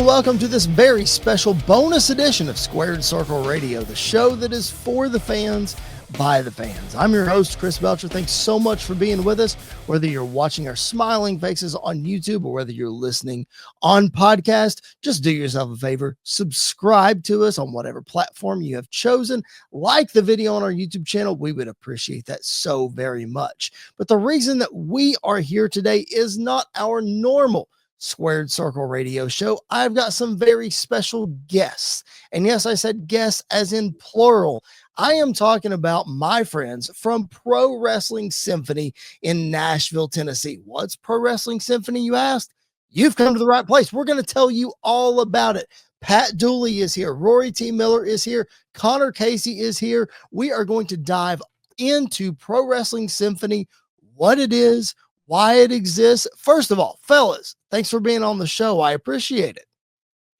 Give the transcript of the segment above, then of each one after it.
and welcome to this very special bonus edition of Squared Circle Radio, the show that is for the fans, by the fans. I'm your host, Chris Belcher. Thanks so much for being with us, whether you're watching our smiling faces on YouTube or whether you're listening on podcast. Just do yourself a favor, subscribe to us on whatever platform you have chosen, like the video on our YouTube channel. We would appreciate that so very much. But the reason that we are here today is not our normal Squared Circle Radio show. I've got some very special guests. And yes, I said guests as in plural. I am talking about my friends from Pro Wrestling Symphony in Nashville, Tennessee. What's Pro Wrestling Symphony, you asked? You've come to the right place. We're going to tell you all about it. Pat Dooley is here. Rory T Miller is here. Connor Casey is here. We are going to dive into Pro Wrestling Symphony, what it is, why it exists. First of all, fellas, thanks for being on the show. I appreciate it.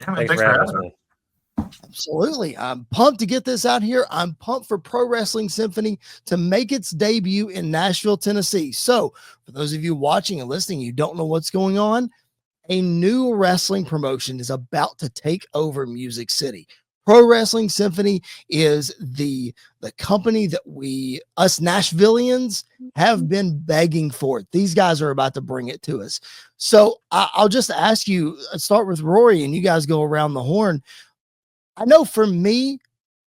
Yeah, thanks for having me. Absolutely. I'm pumped to get this out here. I'm pumped for Pro Wrestling Symphony to make its debut in Nashville, Tennessee. So for those of you watching and listening, you don't know what's going on. A new wrestling promotion is about to take over Music City. Pro Wrestling Symphony is the company that us Nashvillians have been begging for. These guys are about to bring it to us. So I'll just ask you, start with Rory and you guys go around the horn. I know for me,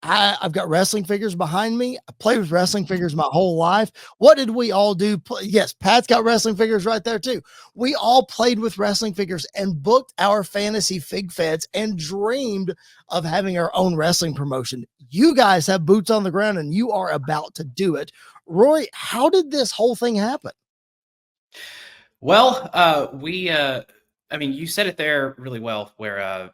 I've got wrestling figures behind me. I played with wrestling figures my whole life. What did we all do? Yes, Pat's got wrestling figures right there too. We all played with wrestling figures and booked our fantasy fig feds and dreamed of having our own wrestling promotion. You guys have boots on the ground and you are about to do it. Rory, how did this whole thing happen? Well, you said it there really well, where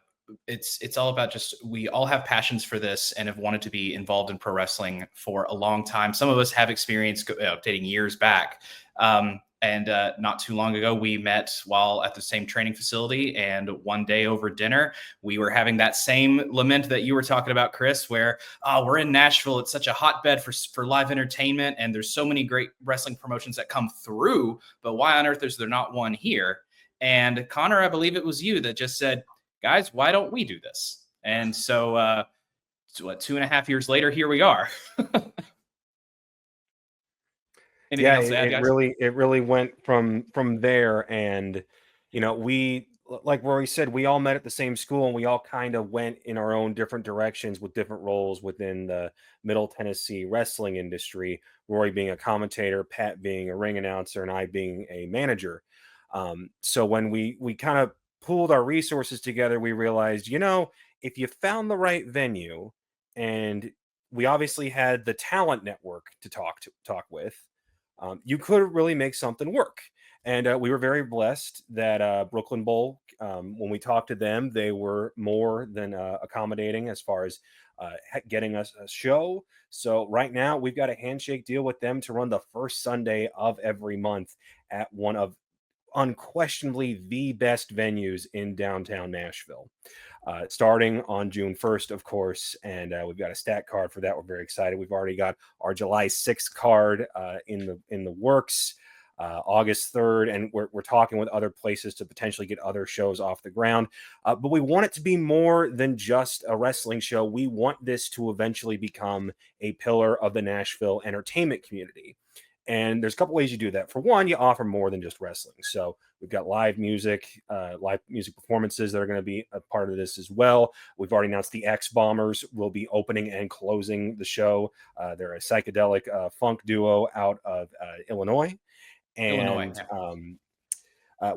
it's all about just, we all have passions for this and have wanted to be involved in pro wrestling for a long time. Some of us have experience dating years back. And not too long ago, we met while at the same training facility. And one day over dinner, we were having that same lament that you were talking about, Chris, where we're in Nashville. It's such a hotbed for live entertainment. And there's so many great wrestling promotions that come through. But why on earth is there not one here? And Connor, I believe it was you that just said, guys, why don't we do this? And so, 2.5 years later, here we are. Anything else to add, guys? It really went from there. And, we, like Rory said, we all met at the same school and we all kind of went in our own different directions with different roles within the Middle Tennessee wrestling industry. Rory being a commentator, Pat being a ring announcer, and I being a manager. So when we kind of pooled our resources together, we realized, if you found the right venue, and we obviously had the talent network to talk with, you could really make something work. And we were very blessed that Brooklyn Bowl, when we talked to them, they were more than accommodating as far as getting us a show. So right now we've got a handshake deal with them to run the first Sunday of every month at one of unquestionably the best venues in downtown Nashville, starting on June 1st, of course. And we've got a stat card for that. We're very excited. We've already got our July 6th card in the works, August 3rd, and we're talking with other places to potentially get other shows off the ground. But we want it to be more than just a wrestling show. We want this to eventually become a pillar of the Nashville entertainment community. And there's a couple ways you do that. For one, you offer more than just wrestling. So we've got live music performances that are going to be a part of this as well. We've already announced the X Bombers will be opening and closing the show. They're a psychedelic funk duo out of Illinois. And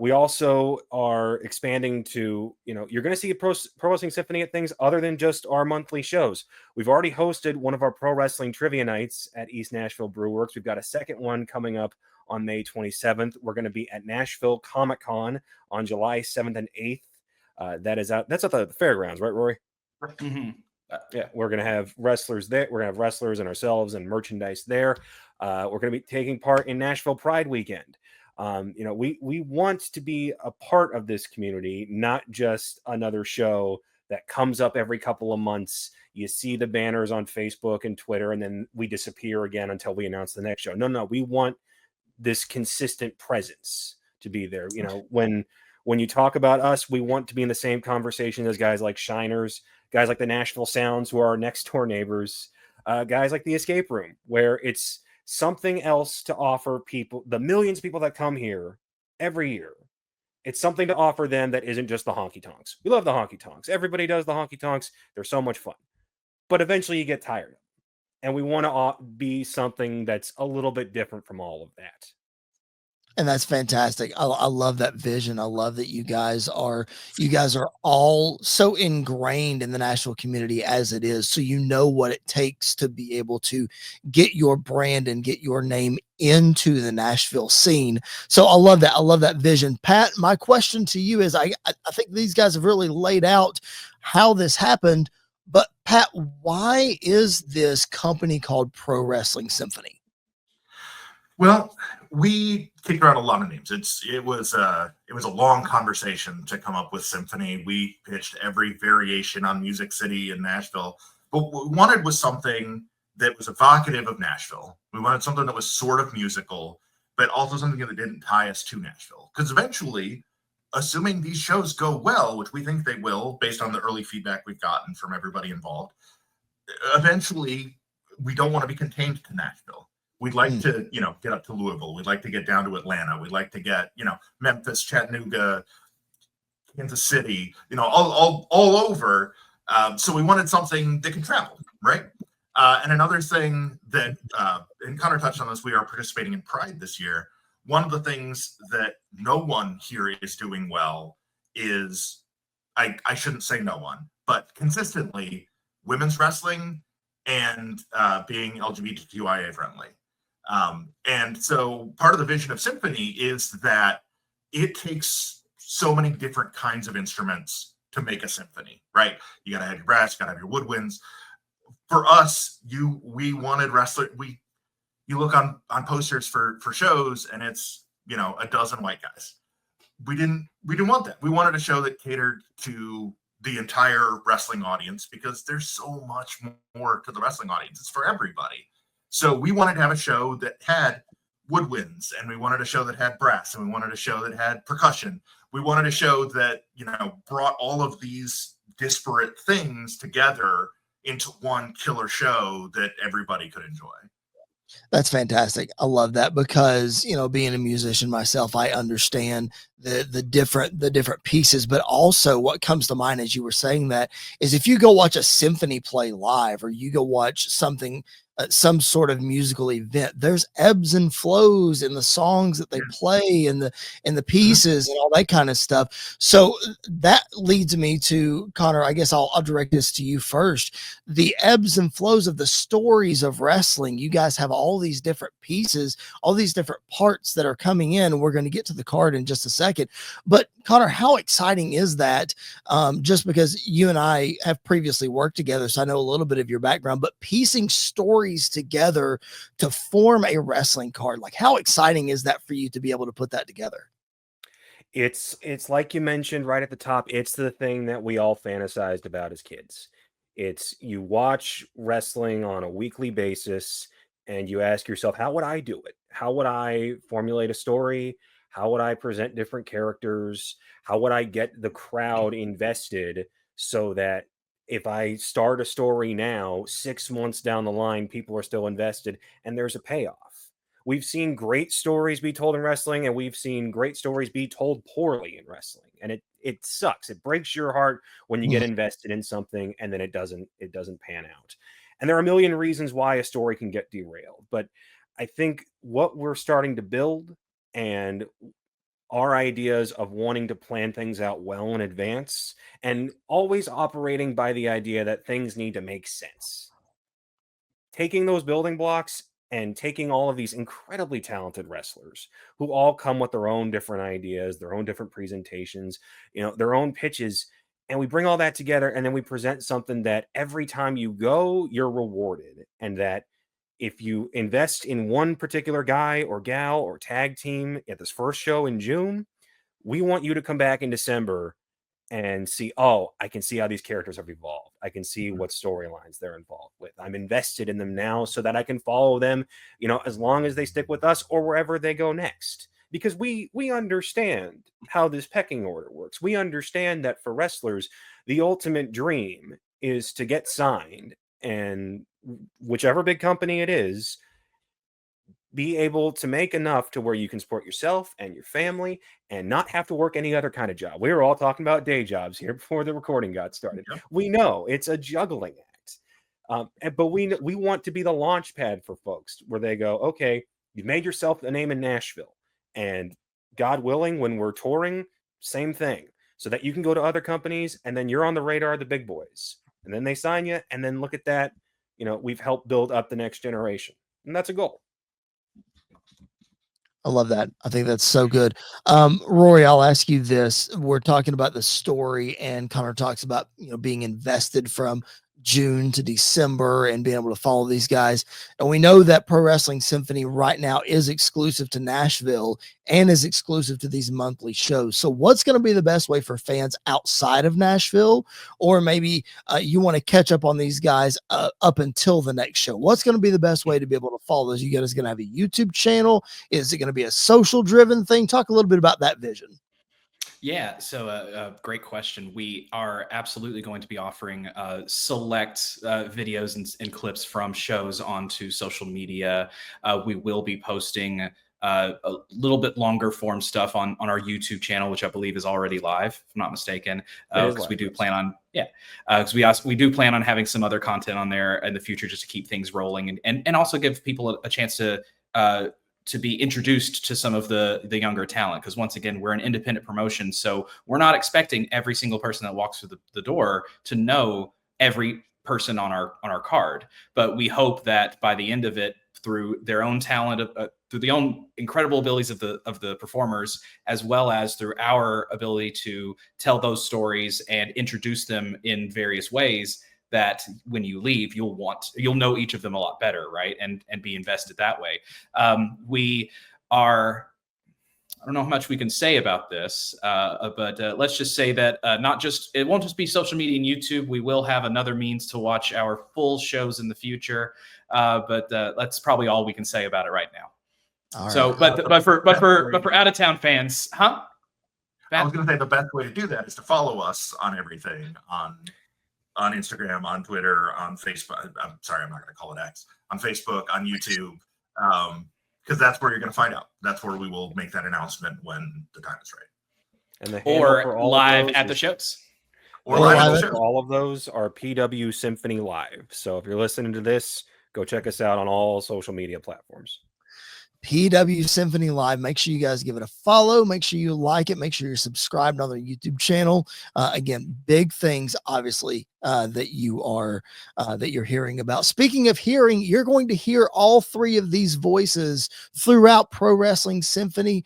we also are expanding to, you're going to see a Pro Wrestling Symphony at things other than just our monthly shows. We've already hosted one of our pro wrestling trivia nights at East Nashville Brewworks. We've got a second one coming up on May 27th. We're going to be at Nashville Comic Con on July 7th and 8th. That's at the fairgrounds, right, Rory? Mm-hmm. Yeah, we're going to have wrestlers there. We're going to have wrestlers and ourselves and merchandise there. We're going to be taking part in Nashville Pride Weekend. We want to be a part of this community, not just another show that comes up every couple of months. You see the banners on Facebook and Twitter, and then we disappear again until we announce the next show. No, we want this consistent presence to be there. When When you talk about us, we want to be in the same conversation as guys like Shiners, guys like the Nashville Sounds, who are our next door neighbors, guys like the Escape Room, where it's something else to offer people, the millions of people that come here every year. It's something to offer them that isn't just the honky tonks. We love the honky tonks. Everybody does the honky tonks. They're so much fun. But eventually you get tired of them. And we want to be something that's a little bit different from all of that. And that's fantastic. I love that vision. I love that you guys are all so ingrained in the Nashville community as it is. So you know what it takes to be able to get your brand and get your name into the Nashville scene. So I love that. I love that vision. Pat, my question to you is I think these guys have really laid out how this happened. But Pat, why is this company called Pro Wrestling Symphony? Well, we kicked around a lot of names. It was a long conversation to come up with Symphony. We pitched every variation on Music City in Nashville, but what we wanted was something that was evocative of Nashville. We wanted something that was sort of musical, but also something that didn't tie us to Nashville. Because eventually, assuming these shows go well, which we think they will, based on the early feedback we've gotten from everybody involved, eventually we don't want to be contained to Nashville. We'd like to, get up to Louisville. We'd like to get down to Atlanta. We'd like to get, Memphis, Chattanooga, Kansas City, all over. So we wanted something that can travel, right? And another thing that, and Connor touched on this, we are participating in Pride this year. One of the things that no one here is doing well is, I shouldn't say no one, but consistently women's wrestling and being LGBTQIA friendly. And so part of the vision of Symphony is that it takes so many different kinds of instruments to make a symphony, right? You got to have your brass, you got to have your woodwinds. For us, we wanted wrestler. You look on posters for shows and it's, a dozen white guys. We didn't want that. We wanted a show that catered to the entire wrestling audience because there's so much more to the wrestling audience. It's for everybody. So we wanted to have a show that had woodwinds, and we wanted a show that had brass, and we wanted a show that had percussion. We wanted a show that, brought all of these disparate things together into one killer show that everybody could enjoy. That's fantastic. I love that because, being a musician myself, I understand the different pieces, but also what comes to mind as you were saying that is if you go watch a symphony play live or you go watch something, some sort of musical event, there's ebbs and flows in the songs that they play and the pieces and all that kind of stuff. So that leads me to Connor. I guess I'll direct this to you first. The ebbs and flows of the stories of wrestling. You guys have all these different pieces, all these different parts that are coming in. We're going to get to the card in just a second, but Connor, how exciting is that? Just because you and I have previously worked together, so I know a little bit of your background, but piecing stories together to form a wrestling card, like how exciting is that for you to be able to put that together? It's like you mentioned right at the top, it's the thing that we all fantasized about as kids. It's you watch wrestling on a weekly basis and you ask yourself, how would I do it? How would I formulate a story? How would I present different characters? How would I get the crowd invested so that if I start a story now, 6 months down the line, people are still invested and there's a payoff? We've seen great stories be told in wrestling and we've seen great stories be told poorly in wrestling. And it sucks. It breaks your heart when you get invested in something and then it doesn't pan out. And there are a million reasons why a story can get derailed. But I think what we're starting to build and our ideas of wanting to plan things out well in advance and always operating by the idea that things need to make sense. Taking those building blocks and taking all of these incredibly talented wrestlers who all come with their own different ideas, their own different presentations, their own pitches, and we bring all that together and then we present something that every time you go, you're rewarded. And that if you invest in one particular guy or gal or tag team at this first show in June, we want you to come back in December and see, I can see how these characters have evolved. I can see what storylines they're involved with. I'm invested in them now so that I can follow them, as long as they stick with us or wherever they go next. because we understand how this pecking order works. We understand that for wrestlers, the ultimate dream is to get signed, and whichever big company it is, be able to make enough to where you can support yourself and your family and not have to work any other kind of job. We were all talking about day jobs here before the recording got started. Yep. We know it's a juggling act, but we want to be the launch pad for folks where they go, okay, you've made yourself a name in Nashville, and God willing, when we're touring, same thing, so that you can go to other companies and then you're on the radar of the big boys, and then they sign you, and then look at that, we've helped build up the next generation, and that's a goal. I love that. I think that's so good. Rory, I'll ask you this. We're talking about the story, and Connor talks about, being invested from June to December and being able to follow these guys. And we know that Pro Wrestling Symphony right now is exclusive to Nashville and is exclusive to these monthly shows. So what's going to be the best way for fans outside of Nashville, or maybe you want to catch up on these guys up until the next show? What's going to be the best way to be able to follow those? You guys going to have a YouTube channel? Is it going to be a social driven thing? Talk a little bit about that vision. Yeah, so great question. We are absolutely going to be offering select videos and clips from shows onto social media. We will be posting a little bit longer form stuff on our YouTube channel, which I believe is already live, if I'm not mistaken. Because we do plan on, because we do plan on having some other content on there in the future just to keep things rolling and also give people a chance to be introduced to some of the younger talent. Because once again, we're an independent promotion, so we're not expecting every single person that walks through the door to know every person on our card. But we hope that by the end of it, through their own talent, through the own incredible abilities of the performers, as well as through our ability to tell those stories and introduce them in various ways, that when you leave, you'll know each of them a lot better, right? And be invested that way. We are, I don't know how much we can say about this, but let's just say that it won't just be social media and YouTube. We will have another means to watch our full shows in the future, but that's probably all we can say about it right now. All so, right. but for out of town fans, huh? I was going to say the best way to do that is to follow us on everything on Instagram, on Twitter, on Facebook. I'm sorry, I'm not going to call it X. On Facebook, on YouTube, because that's where you're going to find out. That's where we will make that announcement when the time is right. And or live at the shows. Or live at the shows. All of those are PW Symphony Live. So if you're listening to this, go check us out on all social media platforms. PW Symphony Live. Make sure you guys give it a follow. Make sure you like it. Make sure you're subscribed on their YouTube channel. Again, big things, obviously, that you're hearing about. Speaking of hearing, you're going to hear all three of these voices throughout Pro Wrestling Symphony.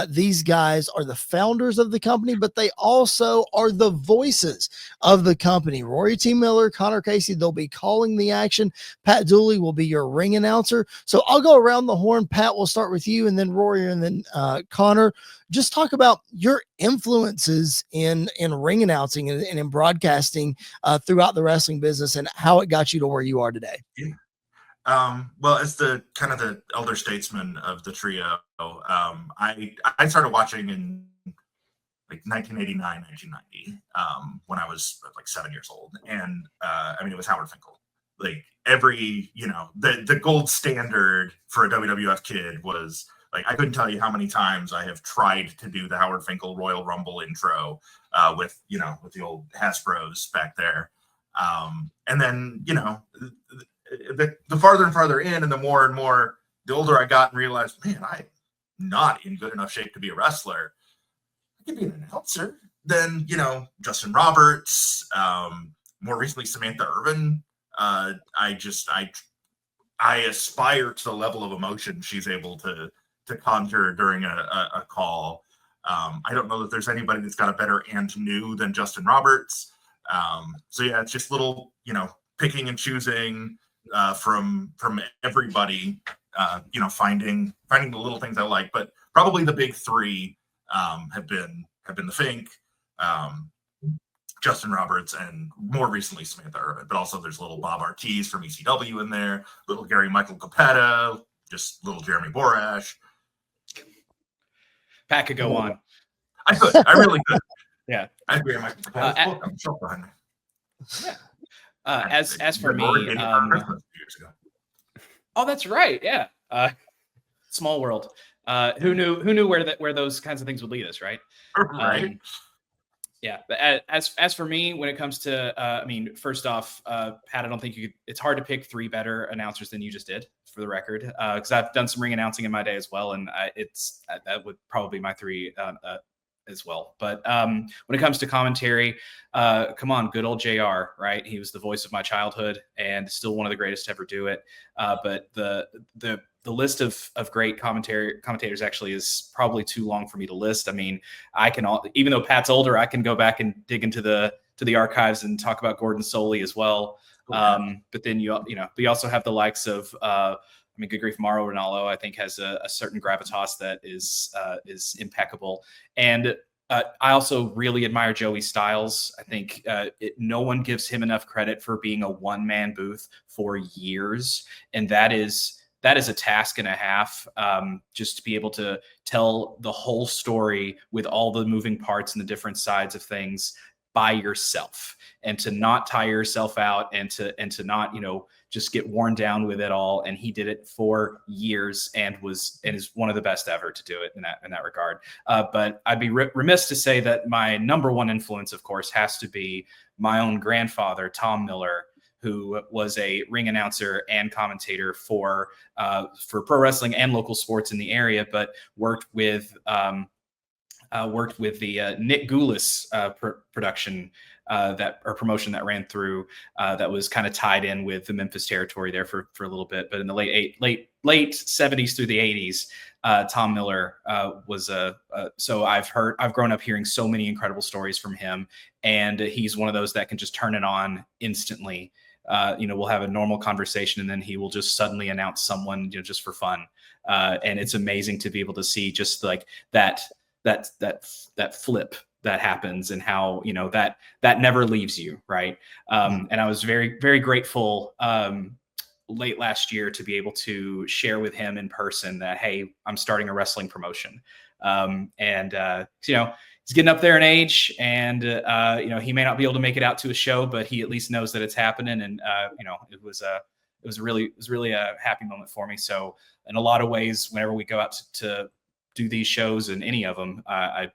These guys are the founders of the company, but they also are the voices of the company. Rory T. Miller, Connor Casey, they'll be calling the action. Pat Dooley will be your ring announcer. So I'll go around the horn. Pat, we'll start with you, and then Rory, and then Connor. Just talk about your influences in ring announcing and in broadcasting throughout the wrestling business, and how it got you to where you are today. Yeah. Well, as the kind of the elder statesman of the trio, I started watching in like 1989, 1990, when I was like 7 years old. And it was Howard Finkel. Like every, the gold standard for a WWF kid was, like, I couldn't tell you how many times I have tried to do the Howard Finkel Royal Rumble intro with the old Hasbros back there. And then, the farther and farther in, and the more and more, the older I got and realized, man, I'm not in good enough shape to be a wrestler. I could be an announcer. Then, Justin Roberts, more recently, Samantha Irvin. I aspire to the level of emotion she's able to conjure during a call. I don't know that there's anybody that's got a better and new than Justin Roberts. So yeah, it's just little, picking and choosing from everybody, finding the little things I like. But probably the big three have been the Fink, Justin Roberts, and more recently Samantha Irvin. But also there's little Bob Ortiz from ECW in there, little Gary Michael Capetta, just little Jeremy Borash. Pat could go on. I could. I really could. Yeah. I agree. I'm so behind me. Yeah. As for me, oh, that's right. Yeah. Small world. Who knew where those kinds of things would lead us, right? Right. Yeah. But as for me, when it comes to, I mean, first off, Pat, I don't think it's hard to pick 3 better announcers than you just did, for the record, because I've done some ring announcing in my day as well, and that would probably be my 3 as well. But when it comes to commentary, come on, good old JR, right? He was the voice of my childhood and still one of the greatest to ever do it. But the list of great commentators actually is probably too long for me to list. I mean, even though Pat's older, I can go back and dig into the archives and talk about Gordon Soley as well. But then we also have the likes of I mean, good grief, Mauro Ranallo, I think, has a certain gravitas that is impeccable. And I also really admire Joey Styles. I think no one gives him enough credit for being a one-man booth for years. And that is a task and a half, just to be able to tell the whole story with all the moving parts and the different sides of things by yourself, and to not tire yourself out, and to not, just get worn down with it all. And he did it for years and is one of the best ever to do it in that regard. But I'd be remiss to say that my number one influence, of course, has to be my own grandfather, Tom Miller, who was a ring announcer and commentator for pro wrestling and local sports in the area, but worked with the Nick Goulis production promotion that ran through that was kind of tied in with the Memphis territory there for a little bit. But in the late 70s through the 80s, Tom Miller was so I've grown up hearing so many incredible stories from him, and he's one of those that can just turn it on instantly. We'll have a normal conversation and then he will just suddenly announce someone, just for fun. And it's amazing to be able to see just like that flip that happens, and how, that never leaves you. Right. And I was very, very grateful, late last year to be able to share with him in person that, hey, I'm starting a wrestling promotion. He's getting up there in age, and he may not be able to make it out to a show, but he at least knows that it's happening. And it was really a happy moment for me. So in a lot of ways, whenever we go out to do these shows, and any of them, I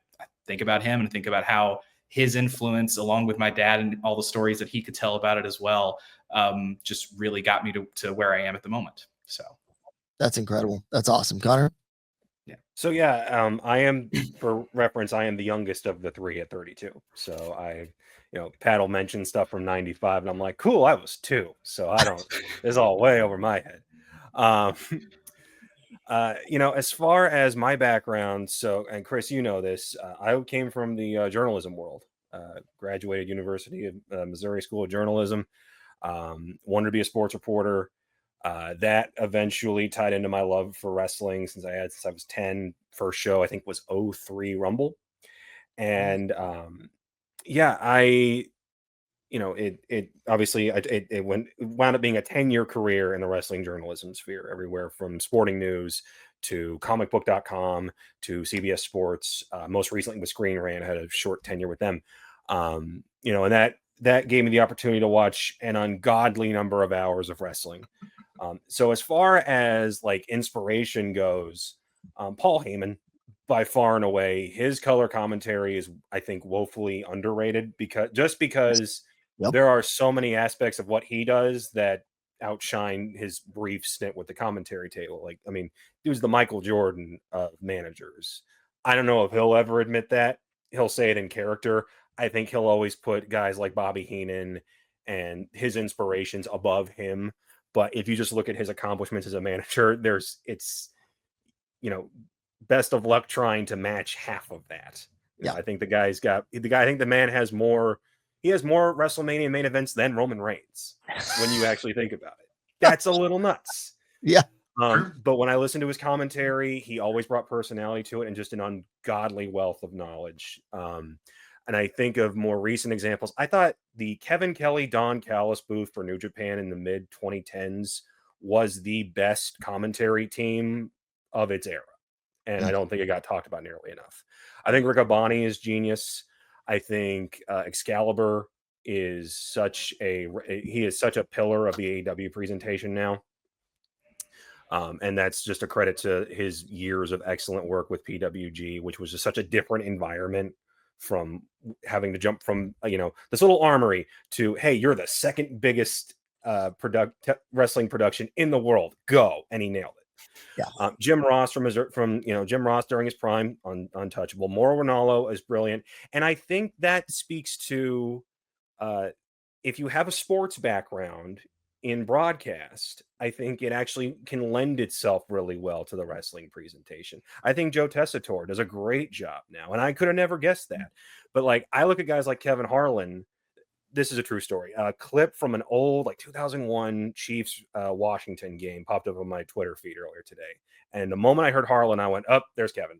think about him and think about how his influence, along with my dad and all the stories that he could tell about it as well, just really got me to where I am at the moment. So that's incredible. That's awesome, Connor. Yeah. So I am, for reference, I am the youngest of the 3 at 32. So Pat will mention stuff from 95, and I'm like, cool, I was 2. So it's all way over my head. As far as my background, and Chris, this, I came from the journalism world, graduated University of Missouri School of Journalism, wanted to be a sports reporter. That eventually tied into my love for wrestling since I was 10. First show, I think, was 03 Rumble. And it obviously it wound up being a 10-year career in the wrestling journalism sphere, everywhere from Sporting News to comicbook.com to CBS Sports. Most recently with Screen Rant, I had a short tenure with them. And that gave me the opportunity to watch an ungodly number of hours of wrestling. So as far as like inspiration goes, Paul Heyman, by far and away, his color commentary is, I think, woefully underrated because there are so many aspects of what he does that outshine his brief stint with the commentary table. Like, I mean, he was the Michael Jordan of managers. I don't know if he'll ever admit that. He'll say it in character. I think he'll always put guys like Bobby Heenan and his inspirations above him. But if you just look at his accomplishments as a manager, it's best of luck trying to match half of that. I think I think the man has more WrestleMania main events than Roman Reigns when you actually think about it. That's a little nuts. Yeah. But when I listen to his commentary, he always brought personality to it and just an ungodly wealth of knowledge. And I think of more recent examples. I thought the Kevin Kelly, Don Callis booth for New Japan in the mid 2010s was the best commentary team of its era. and I don't think it got talked about nearly enough. I think Riccaboni is genius. I think Excalibur is such a pillar of the AEW presentation now. And that's just a credit to his years of excellent work with PWG, which was just such a different environment from having to jump from, this little armory to, hey, you're the second biggest wrestling production in the world. Go. And he nailed it. Yeah. Jim Ross Jim Ross during his prime, untouchable. Mauro Ranallo is brilliant. And I think that speaks to, if you have a sports background in broadcast, I think it actually can lend itself really well to the wrestling presentation. I think Joe Tessitore does a great job now, and I could have never guessed that. But like, I look at guys like Kevin Harlan. This is a true story. A clip from an old 2001 Chiefs Washington game popped up on my Twitter feed earlier today. And the moment I heard Harlan, I went, there's Kevin.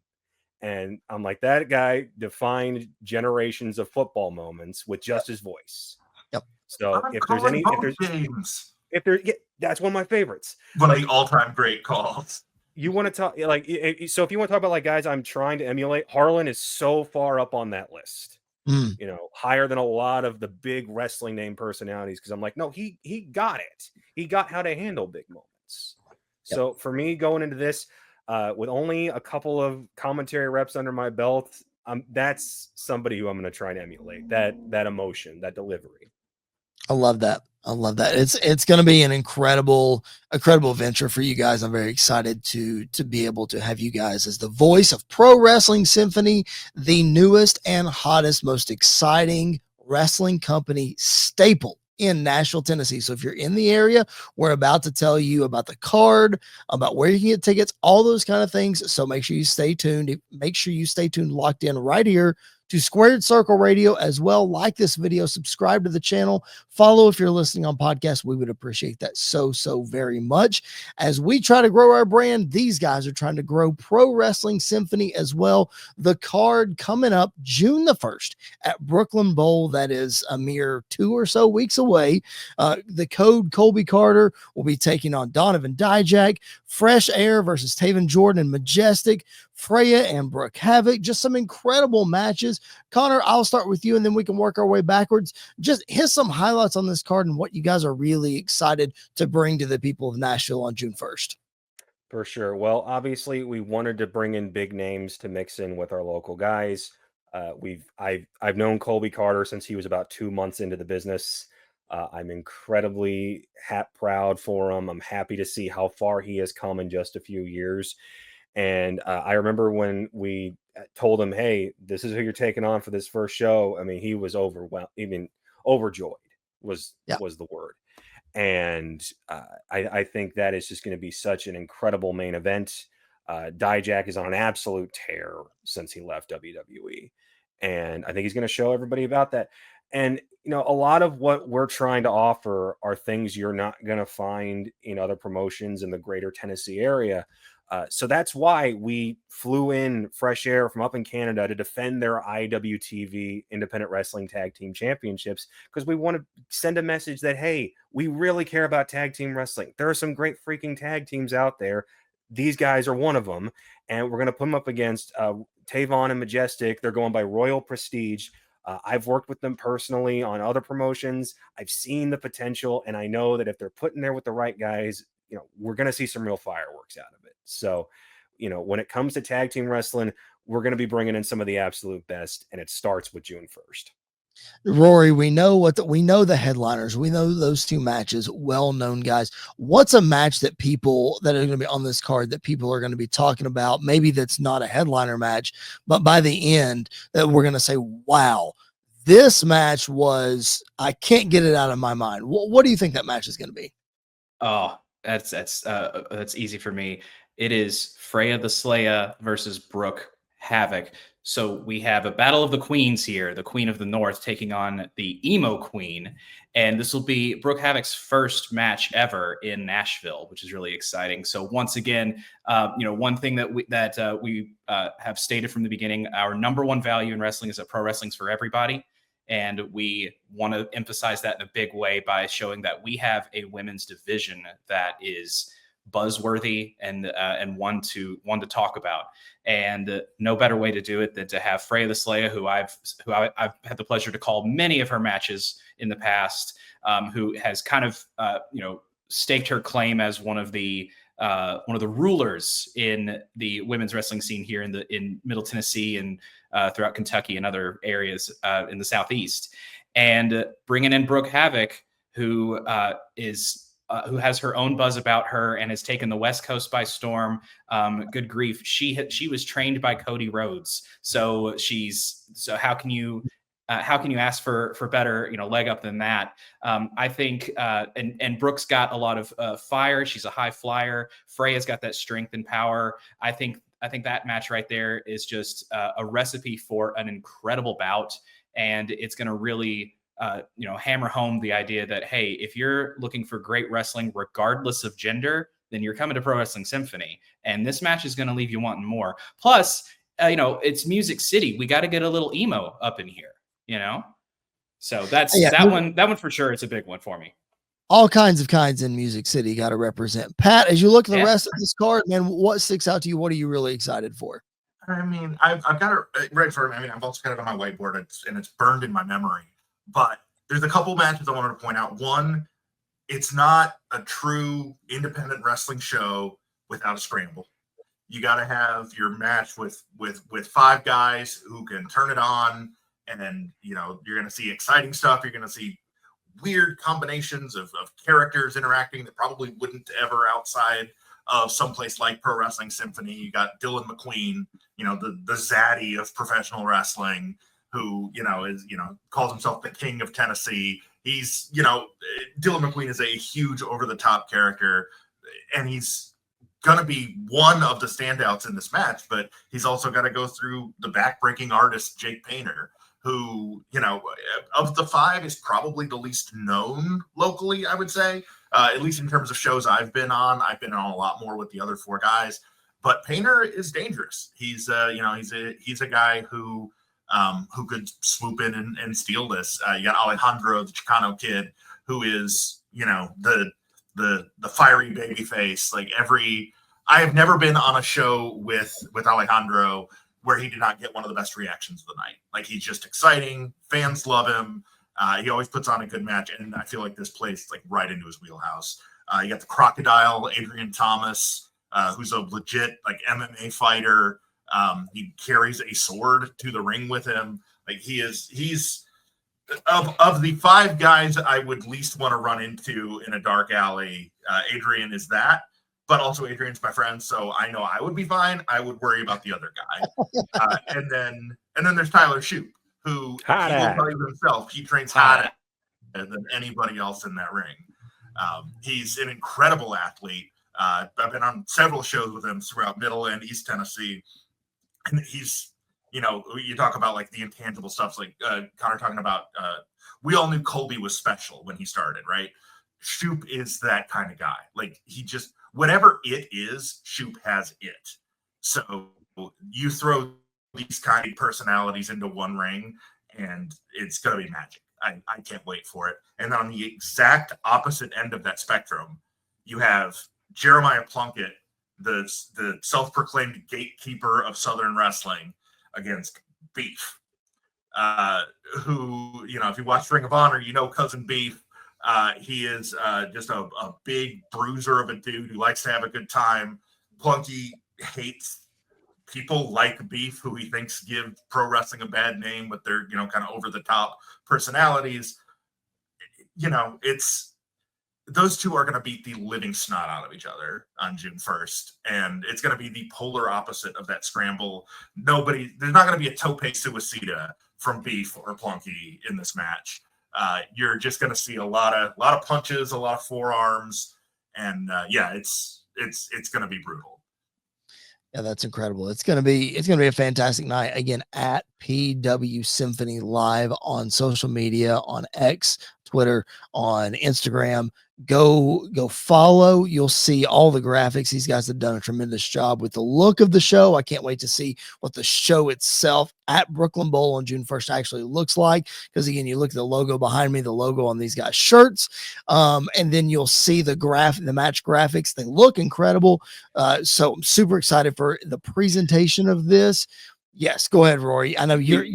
And I'm like, that guy defined generations of football moments with just his voice. Yep. So that's one of my favorites. One of the all-time great calls. You want to talk so if you want to talk about guys I'm trying to emulate, Harlan is so far up on that list. Higher than a lot of the big wrestling name personalities, because I'm like, no, he got it. He got how to handle big moments. Yep. So for me, going into this with only a couple of commentary reps under my belt, that's somebody who I'm going to try and emulate, that emotion, that delivery. I love that. It's going to be an incredible venture for you guys. I'm very excited to be able to have you guys as the voice of Pro Wrestling Symphony, the newest and hottest, most exciting wrestling company staple in Nashville, Tennessee. So if you're in the area, we're about to tell you about the card, about where you can get tickets, all those kind of things. So make sure you stay tuned. Make sure you stay tuned, locked in right here to Squared Circle Radio as well. Like this video, subscribe to the channel, follow if you're listening on podcast. We would appreciate that so very much. As we try to grow our brand, these guys are trying to grow Pro Wrestling Symphony as well. The card coming up June the 1st at Brooklyn Bowl. That is a mere 2 or so weeks away. The code Colby Carter will be taking on Donovan Dijak, Fresh Air versus Taven Jordan and Majestic, Freya and Brooke Havoc. Just some incredible matches. Connor, I'll start with you and then we can work our way backwards. Just hit some highlights on this card and what you guys are really excited to bring to the people of Nashville on June 1st. For sure. Well, obviously we wanted to bring in big names to mix in with our local guys. I've known Colby Carter since he was about 2 months into the business. I'm incredibly proud for him. I'm happy to see how far he has come in just a few years. And I remember when we told him, hey, this is who you're taking on for this first show. I mean, he was overwhelmed, even overjoyed was the word. And I think that is just going to be such an incredible main event. Dijak is on an absolute tear since he left WWE. And I think he's going to show everybody about that. And, a lot of what we're trying to offer are things you're not going to find in other promotions in the greater Tennessee area. So that's why we flew in Fresh Air from up in Canada to defend their IWTV Independent Wrestling Tag Team Championships, because we want to send a message that, hey, we really care about tag team wrestling. There are some great freaking tag teams out there. These guys are one of them, and we're going to put them up against Tavon and Majestic. They're going by Royal Prestige. I've worked with them personally on other promotions. I've seen the potential, and I know that if they're put in there with the right guys, we're going to see some real fireworks out of it. So, when it comes to tag team wrestling, we're going to be bringing in some of the absolute best, and it starts with June 1st. Rory, we know the headliners. We know those 2 matches, well-known guys. What's a match that people that are going to be on this card that people are going to be talking about? Maybe that's not a headliner match, but by the end that we're going to say, wow, this match I can't get it out of my mind. What do you think that match is going to be? Oh, that's easy for me. It is Freya the Slaya versus Brooke Havoc. So we have a battle of the queens here, the Queen of the North taking on the Emo Queen. And this will be Brooke Havoc's first match ever in Nashville, which is really exciting. So once again, one thing that we have stated from the beginning, our number one value in wrestling is that pro wrestling's for everybody. And we want to emphasize that in a big way by showing that we have a women's division that is buzzworthy and one to talk about. And no better way to do it than to have Freya the Slaya, who I've had the pleasure to call many of her matches in the past, who has kind of staked her claim as one of the rulers in the women's wrestling scene here in Middle Tennessee and throughout Kentucky and other areas in the Southeast. And bringing in Brooke Havoc, who has her own buzz about her and has taken the West Coast by storm. Good grief. She was trained by Cody Rhodes. So how can you ask for better, leg up than that? I think, and Brooke's got a lot of fire. She's a high flyer. Freya's got that strength and power. I think that match right there is just a recipe for an incredible bout. And it's going to really, hammer home the idea that, hey, if you're looking for great wrestling, regardless of gender, then you're coming to Pro Wrestling Symphony. And this match is going to leave you wanting more. Plus, it's Music City. We got to get a little emo up in here, So that's that one for sure. It's a big one for me. All kinds in Music City got to represent. Pat, as you look at the rest of this card, man, what sticks out to you? What are you really excited for? I mean, I've got it right for me. I mean, I've also got it on my whiteboard, and it's burned in my memory. But there's a couple matches I wanted to point out. One, it's not a true independent wrestling show without a scramble. You got to have your match with 5 guys who can turn it on, and you're going to see exciting stuff. You're going to see weird combinations of characters interacting that probably wouldn't ever outside of someplace like Pro Wrestling Symphony. You got Dylan McQueen, the zaddy of professional wrestling, who, calls himself the King of Tennessee. He's, Dylan McQueen is a huge over-the-top character, and he's going to be one of the standouts in this match, but he's also got to go through the back-breaking artist, Jake Painter, who, of the 5 is probably the least known locally, I would say, at least in terms of shows I've been on. I've been on a lot more with the other 4 guys, but Painter is dangerous. He's he's a guy who could swoop in and steal this. You got Alejandro, the Chicano kid, who is, the fiery baby face. I have never been on a show with Alejandro where he did not get one of the best reactions of the night. He's just exciting. Fans love him. He always puts on a good match, and I feel like this plays right into his wheelhouse. You got the Crocodile, Adrian Thomas, who's a legit MMA fighter. He carries a sword to the ring with him. He's of the 5 guys I would least want to run into in a dark alley. Adrian is that, but also Adrian's my friend, so I know I would be fine. I would worry about the other guy. And then there's Tyler Shoup, who he will tell you himself, he trains harder than anybody else in that ring. He's an incredible athlete. I've been on several shows with him throughout Middle and East Tennessee. And he's, you talk about the intangible stuff, Connor talking about, we all knew Colby was special when he started, right? Shoup is that kind of guy. He just, whatever it is, Shoup has it. So you throw these kind of personalities into one ring, and it's going to be magic. I can't wait for it. And then on the exact opposite end of that spectrum, you have Jeremiah Plunkett, the self-proclaimed gatekeeper of Southern wrestling, against Beef, who, if you watch Ring of Honor, Cousin Beef. He is just a big bruiser of a dude who likes to have a good time. Plunky hates people like Beef, who he thinks give pro wrestling a bad name with their, kind of over-the-top personalities. Those two are going to beat the living snot out of each other on June 1st. And it's going to be the polar opposite of that scramble. There's not going to be a tope suicida from Beef or Plunky in this match. You're just going to see a lot of punches, a lot of forearms. And it's going to be brutal. Yeah, that's incredible. It's going to be a fantastic night. Again, at PW Symphony Live on social media, on X, Twitter, on Instagram. Go follow. You'll see all the graphics. These guys have done a tremendous job with the look of the show. I can't wait to see what the show itself at Brooklyn Bowl on June 1st actually looks like. Because again, you look at the logo behind me, the logo on these guys' shirts, and then you'll see the match graphics. They look incredible. So I'm super excited for the presentation of this. Yes, go ahead, Rory. I know you're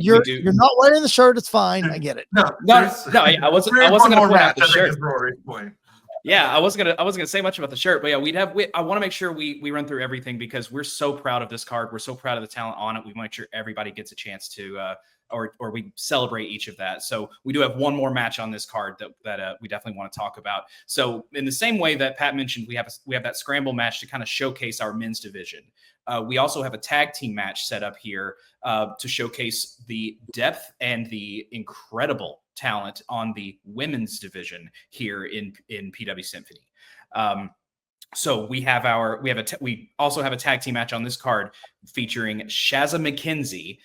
not wearing the shirt. It's fine. I get it. No. I wasn't going to point out the shirt. Rory's point. Yeah, I wasn't gonna say much about the shirt, but yeah, I want to make sure we run through everything because we're so proud of this card. We're so proud of the talent on it. We make sure everybody gets a chance to, or we celebrate each of that. So we do have one more match on this card that we definitely want to talk about. So in the same way that Pat mentioned, we have that scramble match to kind of showcase our men's division. We also have a tag team match set up here to showcase the depth and the incredible talent on the women's division here in PW Symphony. So we also have a tag team match on this card featuring Shazza McKenzie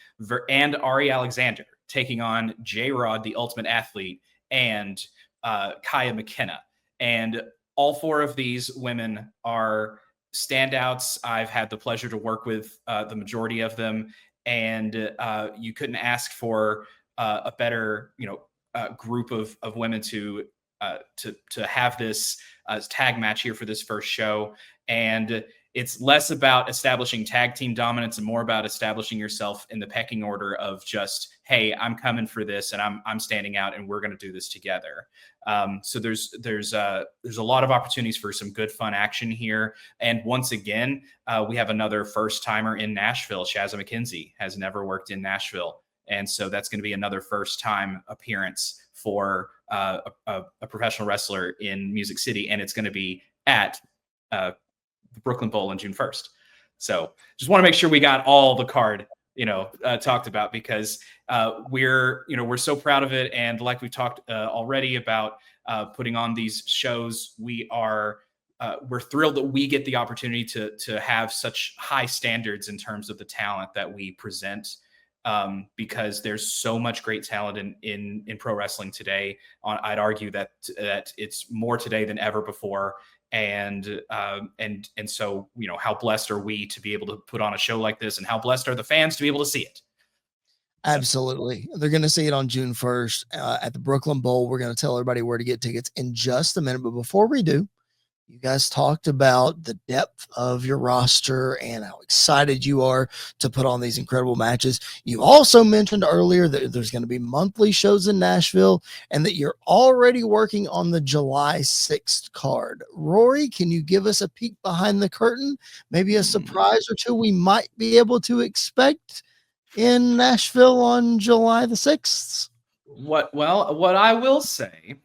and Ari Alexander taking on J-Rod, the Ultimate Athlete, and Kaya McKenna. And all four of these women are standouts. I've had the pleasure to work with the majority of them, and you couldn't ask for a better, group of women to have this tag match here for this first show. And it's less about establishing tag team dominance and more about establishing yourself in the pecking order of just, hey, I'm coming for this and I'm standing out and we're going to do this together. So there's a lot of opportunities for some good fun action here. And once again, we have another first timer in Nashville. Shazza McKenzie has never worked in Nashville. And so that's going to be another first time appearance for a professional wrestler in Music City. And it's going to be at the Brooklyn Bowl on June 1st. So just want to make sure we got all the card, talked about because we're so proud of it. And like we talked already about putting on these shows, we're thrilled that we get the opportunity to have such high standards in terms of the talent that we present. Because there's so much great talent in pro wrestling today. I'd argue that it's more today than ever before. And so, how blessed are we to be able to put on a show like this, and how blessed are the fans to be able to see it? Absolutely. They're going to see it on June 1st at the Brooklyn Bowl. We're going to tell everybody where to get tickets in just a minute. But before we do, you guys talked about the depth of your roster and how excited you are to put on these incredible matches. You also mentioned earlier that there's going to be monthly shows in Nashville and that you're already working on the July 6th card. Rory, can you give us a peek behind the curtain? Maybe a surprise or two we might be able to expect in Nashville on July the 6th? What I will say,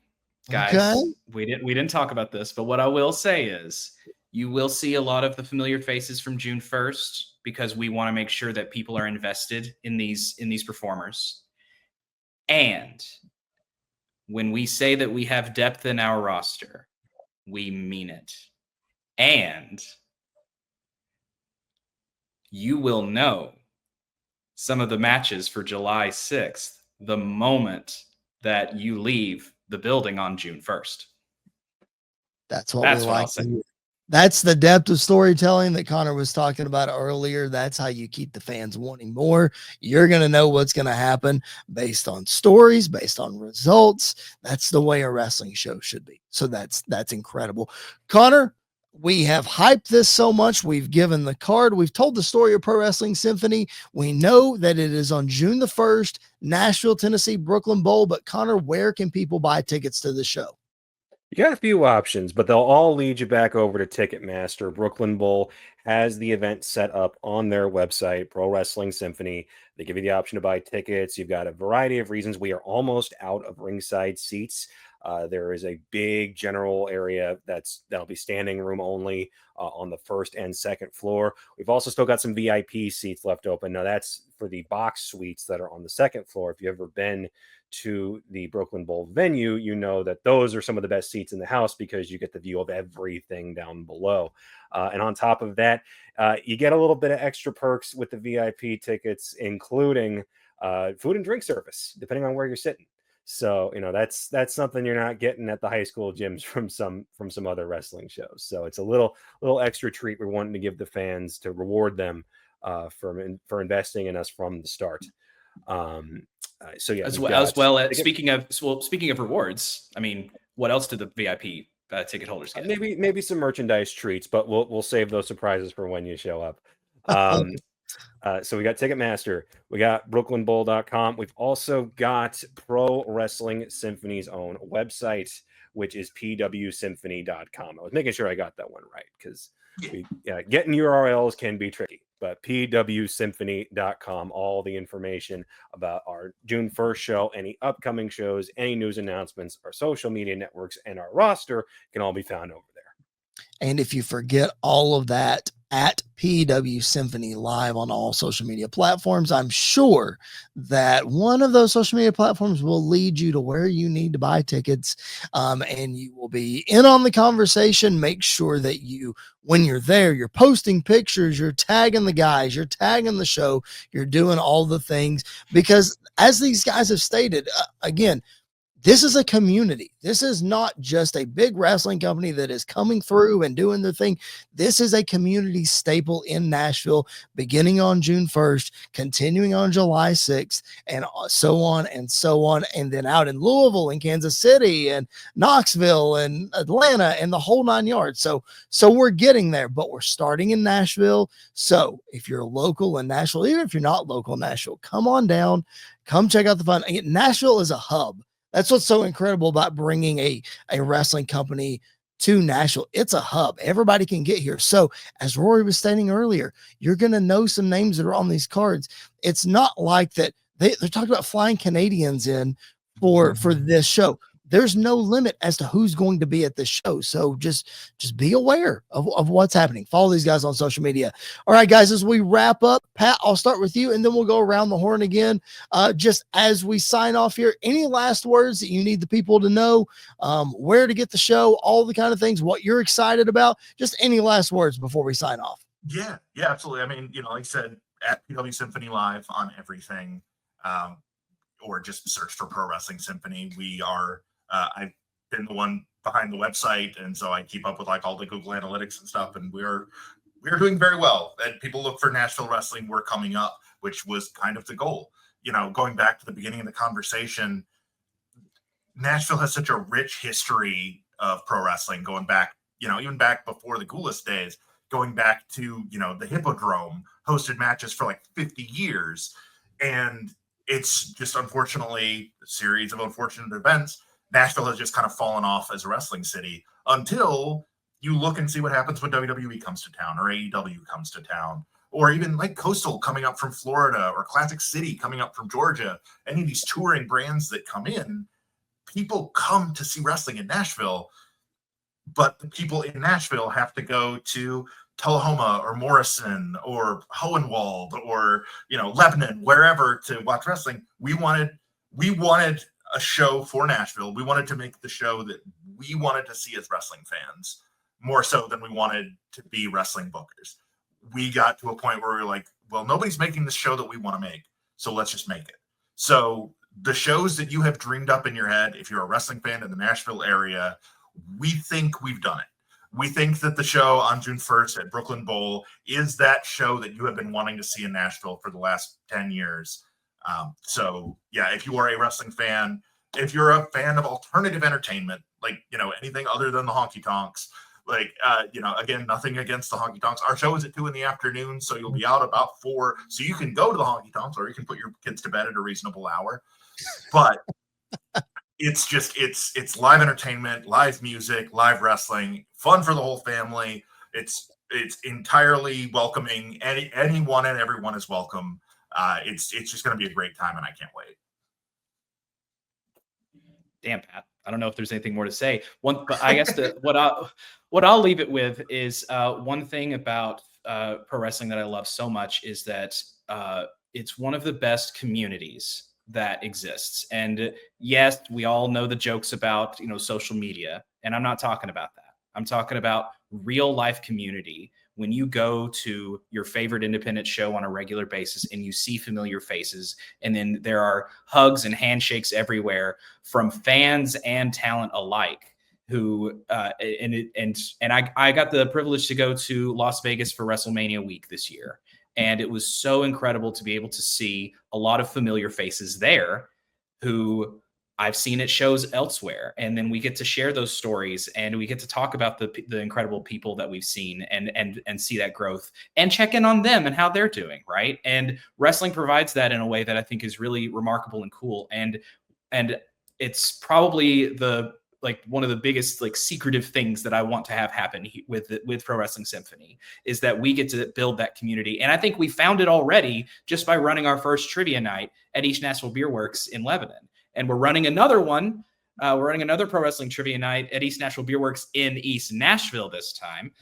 guys, okay. we didn't talk about this, but what I will say is you will see a lot of the familiar faces from June 1st because we want to make sure that people are invested in these performers. And when we say that we have depth in our roster, we mean it. And you will know some of the matches for July 6th the moment that you leave the building on June 1st. That's what we like. That's the depth of storytelling that Connor was talking about earlier. That's how you keep the fans wanting more. You're going to know what's going to happen based on stories, based on results. That's the way a wrestling show should be. So that's incredible. Connor, we have hyped this so much. We've given the card. We've told the story of Pro Wrestling Symphony. We know that it is on June the 1st, Nashville, Tennessee, Brooklyn Bowl. But Connor, where can people buy tickets to the show? You got a few options, but they'll all lead you back over to Ticketmaster. Brooklyn Bowl has the event set up on their website, Pro Wrestling Symphony. They give you the option to buy tickets. You've got a variety of reasons. We are almost out of ringside seats. There is a big general area that'll be standing room only on the first and second floor. We've also still got some VIP seats left open. Now that's for the box suites that are on the second floor. If you've ever been to the Brooklyn Bowl venue, you know that those are some of the best seats in the house because you get the view of everything down below. And on top of that, you get a little bit of extra perks with the VIP tickets, including food and drink service, depending on where you're sitting. So, that's something you're not getting at the high school gyms from some other wrestling shows. So it's a little extra treat we're wanting to give the fans to reward them for investing in us from the start. So yeah, as well. Speaking of rewards, I mean, what else did the VIP ticket holders get? Maybe some merchandise treats, but we'll save those surprises for when you show up. So we got Ticketmaster, we got brooklynbowl.com. We've also got Pro Wrestling Symphony's own website, which is pwsymphony.com. I was making sure I got that one right because getting URLs can be tricky, but pwsymphony.com, all the information about our June 1st show, any upcoming shows, any news announcements, our social media networks, and our roster can all be found over there. And if you forget all of that, at PW Symphony Live on all social media platforms, I'm sure that one of those social media platforms will lead you to where you need to buy tickets, and you will be in on the conversation. Make sure that when you're there, you're posting pictures, you're tagging the guys, you're tagging the show, you're doing all the things, because as these guys have stated, again, this is a community. This is not just a big wrestling company that is coming through and doing their thing. This is a community staple in Nashville, beginning on June 1st, continuing on July 6th, and so on and so on. And then out in Louisville and Kansas City and Knoxville and Atlanta and the whole 9 yards. So we're getting there, but we're starting in Nashville. So if you're local in Nashville, even if you're not local in Nashville, come on down, come check out the fun. Nashville is a hub. That's what's so incredible about bringing a wrestling company to Nashville. It's a hub. Everybody can get here. So as Rory was stating earlier, you're going to know some names that are on these cards. It's not like that. They're talking about flying Canadians in for this show. There's no limit as to who's going to be at this show. So just be aware of what's happening. Follow these guys on social media. All right, guys, as we wrap up, Pat, I'll start with you and then we'll go around the horn again. Just as we sign off here, any last words that you need the people to know, where to get the show, all the kind of things, what you're excited about, just any last words before we sign off. Yeah, absolutely. I mean, like I said, at PW Symphony Live on everything, or just search for Pro Wrestling Symphony. We are, I've been the one behind the website, and so I keep up with like all the Google Analytics and stuff, and we're doing very well. And people look for Nashville wrestling. We're coming up, which was kind of the goal. Going back to the beginning of the conversation, Nashville has such a rich history of pro wrestling, going back, even back before the Goulas days, going back to, the Hippodrome, hosted matches for like 50 years. And it's just unfortunately a series of unfortunate events. Nashville has just kind of fallen off as a wrestling city until you look and see what happens when WWE comes to town or AEW comes to town, or even like Coastal coming up from Florida or Classic City coming up from Georgia. Any of these touring brands that come in, people come to see wrestling in Nashville, but the people in Nashville have to go to Tullahoma or Morrison or Hohenwald or, Lebanon, wherever to watch wrestling. We wanted a show for Nashville. We wanted to make the show that we wanted to see as wrestling fans, more so than we wanted to be wrestling bookers. We got to a point where we were like, well, nobody's making the show that we want to make, so let's just make it. So the shows that you have dreamed up in your head, if you're a wrestling fan in the Nashville area, we think we've done it. We think that the show on June 1st at Brooklyn Bowl is that show that you have been wanting to see in Nashville for the last 10 years. If you are a wrestling fan, if you're a fan of alternative entertainment, like, anything other than the honky tonks, like, again, nothing against the honky tonks. Our show is at 2 p.m, so you'll be out about 4. So you can go to the honky tonks or you can put your kids to bed at a reasonable hour. But it's live entertainment, live music, live wrestling, fun for the whole family. It's entirely welcoming. Anyone and everyone is welcome. It's just going to be a great time, and I can't wait. Damn, Pat. I don't know if there's anything more to say. But I guess what I'll leave it with is one thing about pro wrestling that I love so much is that it's one of the best communities that exists. And yes, we all know the jokes about, social media, and I'm not talking about that. I'm talking about real life community when you go to your favorite independent show on a regular basis and you see familiar faces, and then there are hugs and handshakes everywhere from fans and talent alike, who I got the privilege to go to Las Vegas for WrestleMania week this year. And it was so incredible to be able to see a lot of familiar faces there who I've seen at shows elsewhere. And then we get to share those stories, and we get to talk about the incredible people that we've seen and see that growth and check in on them and how they're doing. Right. And wrestling provides that in a way that I think is really remarkable and cool. And it's probably one of the biggest secretive things that I want to have happen with Pro Wrestling Symphony is that we get to build that community. And I think we found it already just by running our first trivia night at East Nashville Beer Works in Lebanon. And we're running another one. We're running another pro wrestling trivia night at East Nashville Beer Works in East Nashville this time,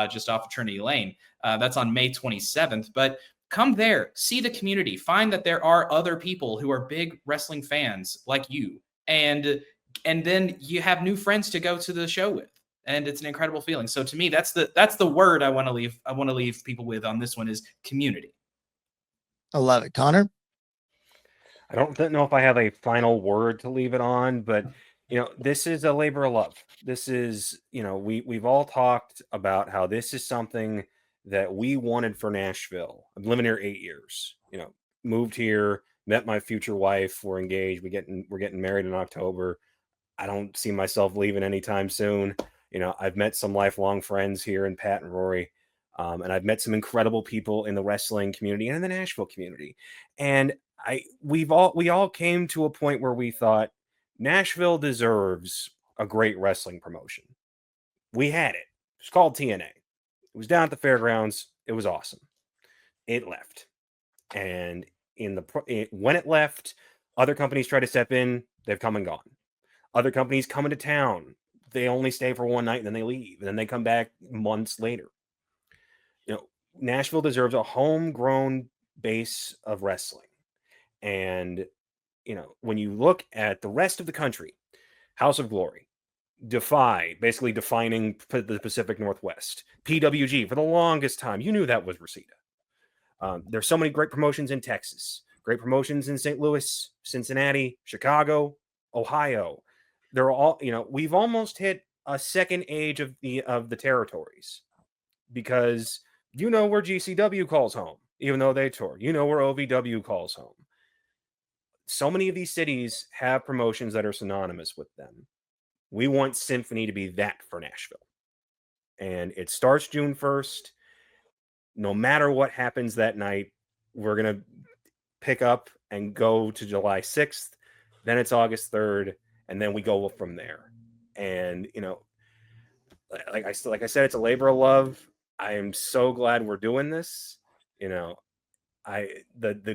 just off of Trinity Lane. That's on May 27th. But come there, see the community, find that there are other people who are big wrestling fans like you. And then you have new friends to go to the show with. And it's an incredible feeling. So to me, that's the word I want to leave. I want to leave people with on this one is community. I love it. Connor? I don't know if I have a final word to leave it on, but this is a labor of love. This is, we've all talked about how this is something that we wanted for Nashville. I'm living here 8 years, moved here, met my future wife. We're engaged. We're getting married in October. I don't see myself leaving anytime soon. I've met some lifelong friends here in Pat and Rory. And I've met some incredible people in the wrestling community and in the Nashville community. And we all came to a point where we thought Nashville deserves a great wrestling promotion. We had it. It's called TNA. It was down at the fairgrounds. It was awesome. It left. And when it left, other companies tried to step in. They've come and gone. Other companies come into town. They only stay for one night and then they leave. And then they come back months later. Nashville deserves a homegrown base of wrestling. And, when you look at the rest of the country, House of Glory, Defy, basically defining the Pacific Northwest, PWG, for the longest time, you knew that was Reseda. There's so many great promotions in Texas, great promotions in St. Louis, Cincinnati, Chicago, Ohio. They're all, we've almost hit a second age of the territories because where GCW calls home, even though they tour. Where OVW calls home. So many of these cities have promotions that are synonymous with them. We want Symphony to be that for Nashville. And it starts June 1st. No matter what happens that night, we're going to pick up and go to July 6th. Then it's August 3rd. And then we go from there. And, like I said, it's a labor of love. I am so glad we're doing this. The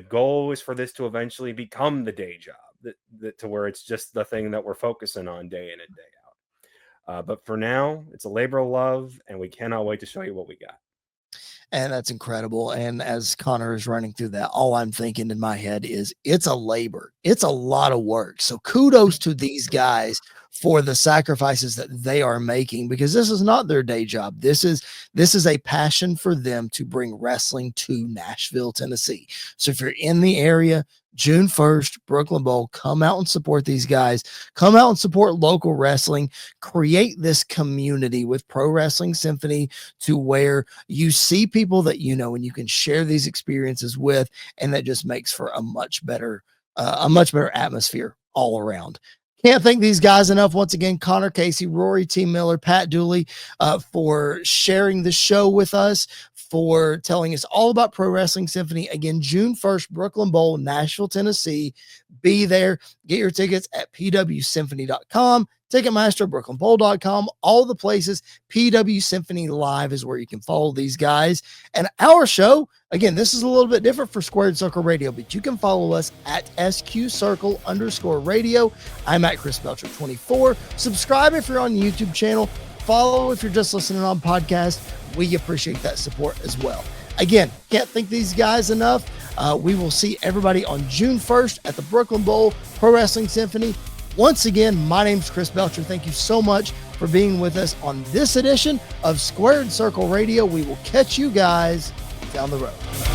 goal is for this to eventually become the day job, to where it's just the thing that we're focusing on day in and day out. But for now, it's a labor of love, and we cannot wait to show you what we got. And that's incredible. And as Connor is running through that, all I'm thinking in my head is it's a labor. It's a lot of work. So kudos to these guys for the sacrifices that they are making, because this is not their day job. This is a passion for them to bring wrestling to Nashville, Tennessee. So if you're in the area, June 1st, Brooklyn Bowl, come out and support these guys. Come out and support local wrestling. Create this community with Pro Wrestling Symphony to where you see people that and you can share these experiences with, and that just makes for a much better atmosphere all around. Can't thank these guys enough. Once again, Connor Casey, Rory T. Miller, Pat Dooley, for sharing the show with us, for telling us all about Pro Wrestling Symphony. Again, June 1st, Brooklyn Bowl, Nashville, Tennessee. Be there. Get your tickets at pwsymphony.com, Ticketmaster, brooklynbowl.com, all the places. PW Symphony Live is where you can follow these guys. And our show, again, this is a little bit different for Squared Circle Radio, but you can follow us at SQCircle_radio. I'm at Chris Belcher 24. Subscribe if you're on the YouTube channel. Follow if you're just listening on podcast. We appreciate that support as well. Again, can't thank these guys enough. We will see everybody on June 1st at the Brooklyn Bowl, Pro Wrestling Symphony. Once again, my name's Chris Belcher. Thank you so much for being with us on this edition of Squared Circle Radio. We will catch you guys down the road.